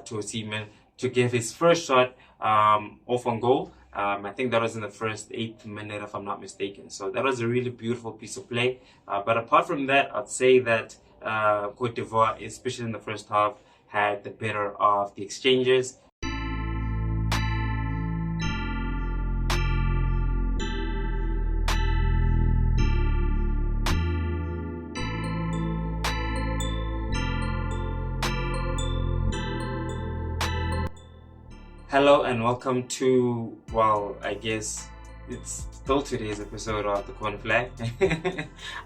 to Osimhen to give his first shot off on goal. I think that was in the first 8th minute, if I'm not mistaken. So that was a really beautiful piece of play. But apart from that, I'd say that Cote d'Ivoire, especially in the first half, had the better of the exchanges. Hello and welcome to, well, I guess it's still today's episode of the Corner Flag,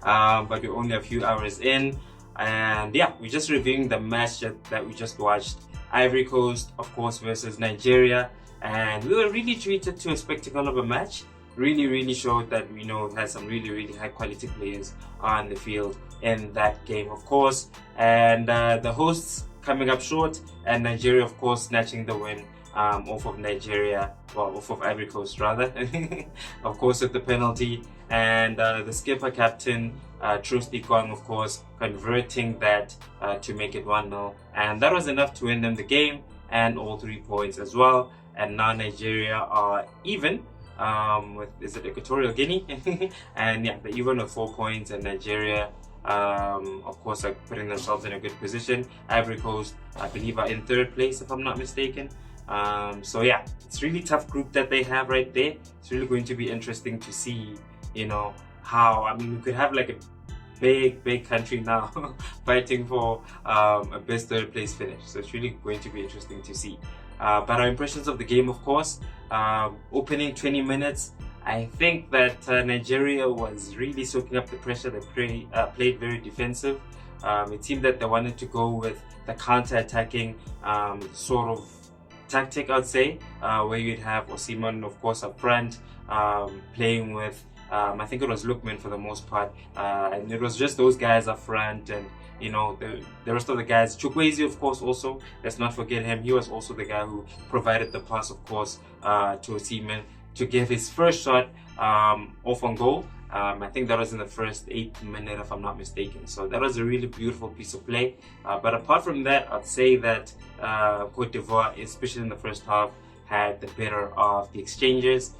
but we're only a few hours in, and yeah, we're just reviewing the match that we just watched. Ivory Coast, of course, versus Nigeria, and we were really treated to a spectacle of a match. Really showed that we know it has some really high quality players on the field in that game, of course, and the hosts coming up short, and Nigeria, of course, snatching the win off of Ivory Coast rather, of course, with the penalty, and the skipper captain Trusty Kwang, of course, converting that to make it 1-0, and that was enough to win them the game and all 3 points as well. And now Nigeria are even with, is it Equatorial Guinea? And yeah, they're even with 4 points, and Nigeria of course are putting themselves in a good position. Ivory Coast, I believe, are in 3rd place, if I'm not mistaken. So yeah, it's really tough group that they have right there. It's really going to be interesting to see, you know, how, I mean, we could have like a big country now fighting for a best 3rd place finish. So it's really going to be interesting to see. But our impressions of the game, of course, opening 20 minutes, I think that Nigeria was really soaking up the pressure. They played very defensive. It seemed that they wanted to go with the counter-attacking sort of tactic, I'd say, where you'd have Osimhen, of course, up front, playing with, I think it was Lookman for the most part, and it was just those guys up front, and you know, the rest of the guys. Chukwueze, of course, also, let's not forget him. He was also the guy who provided the pass, of course, to Osimhen to give his first shot off on goal. I think that was in the first 8th minute, if I'm not mistaken. So that was a really beautiful piece of play. But apart from that, I'd say that Cote d'Ivoire, especially in the first half, had the better of the exchanges.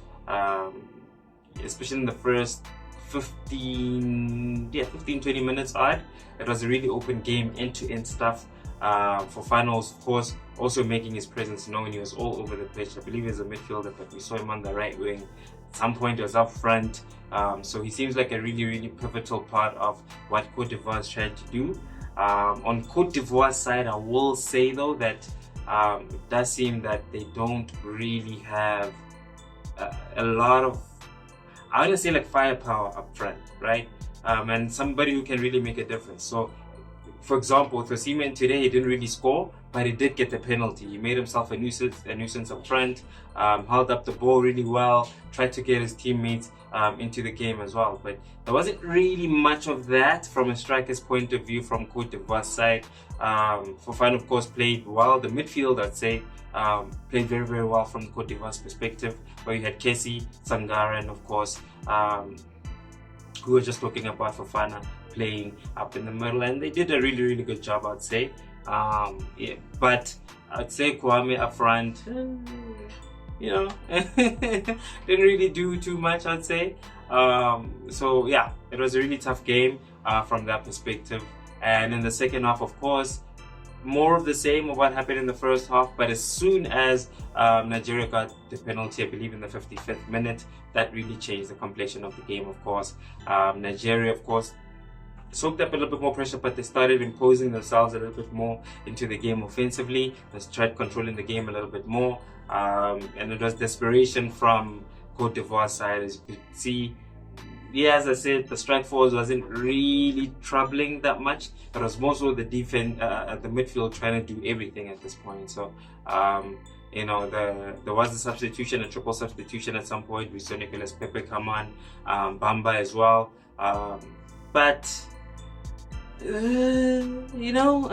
Especially in the first 15-20 minutes odd. It was a really open game, end-to-end stuff. For finals, of course, also making his presence known. He was all over the pitch. I believe he's a midfielder, but we saw him on the right wing. At some point, he was up front. So he seems like a really pivotal part of what Cote d'Ivoire is trying to do. On Cote d'Ivoire's side, I will say though that it does seem that they don't really have a lot of, I want to say, like firepower up front, right? And somebody who can really make a difference. So, for example, with Osimhen today, he didn't really score, but he did get the penalty. He made himself a nuisance up front, held up the ball really well, tried to get his teammates into the game as well. But there wasn't really much of that from a striker's point of view from Cote d'Ivoire's side. Fofana, of course, played well. The midfield, I'd say, played very well from Cote d'Ivoire's perspective, where you had Kessie, Sangara, and of course, we were just talking about Fofana playing up in the middle, and they did a really good job, I'd say. Yeah, but I'd say Kwame up front, you know, didn't really do too much, I'd say. So yeah, it was a really tough game from that perspective. And in the second half, of course, more of the same of what happened in the first half, but as soon as Nigeria got the penalty, I believe in the 55th minute, that really changed the complexion of the game, of course. Nigeria, of course, soaked up a little bit more pressure, but they started imposing themselves a little bit more into the game offensively. They tried controlling the game a little bit more, and it was desperation from Cote d'Ivoire's side, as you could see. Yeah, as I said, the strike force wasn't really troubling that much. It was more so the defense, the midfield trying to do everything at this point. So, you know, there was a substitution, a triple substitution at some point. We saw Nicolas Pepe come on, Bamba as well. But you know,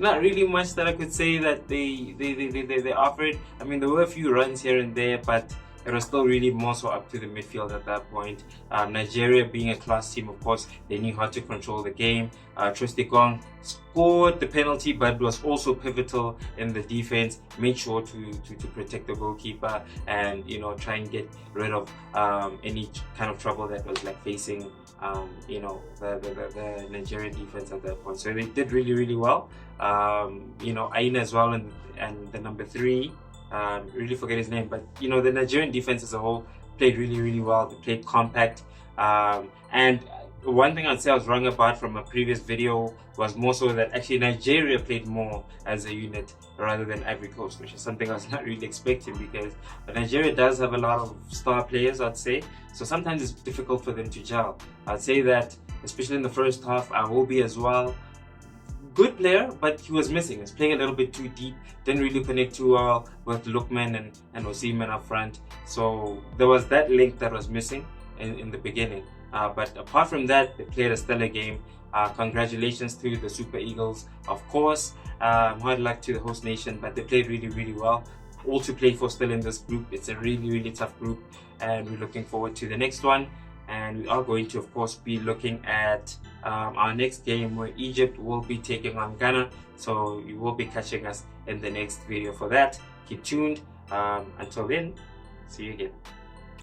not really much that I could say that they offered. I mean, there were a few runs here and there, but it was still really more so up to the midfield at that point. Nigeria being a class team, of course, they knew how to control the game. Trostikong scored the penalty, but was also pivotal in the defense, made sure to protect the goalkeeper and, you know, try and get rid of any kind of trouble that was like facing you know, the Nigerian defense at that point. So they did really, really well. You know, Aina as well, and the number 3, really forget his name, but you know, the Nigerian defense as a whole played really, really well. They played compact, and one thing I'd say I was wrong about from a previous video was more so that actually Nigeria played more as a unit rather than Ivory Coast, which is something I was not really expecting, because Nigeria does have a lot of star players, I'd say, so sometimes it's difficult for them to gel. I'd say that especially in the first half, Iwobi as well, good player, but he was missing. He was playing a little bit too deep, didn't really connect too well with Lookman and Osimhen up front, so there was that link that was missing in the beginning. But apart from that, they played a stellar game. Congratulations to the Super Eagles, of course. Hard luck to the host nation, but they played really, really well. All to play for still in this group. It's a really, really tough group, and we're looking forward to the next one. And we are going to, of course, be looking at our next game, where Egypt will be taking on Ghana. So you will be catching us in the next video for that. Keep tuned. Until then, see you again.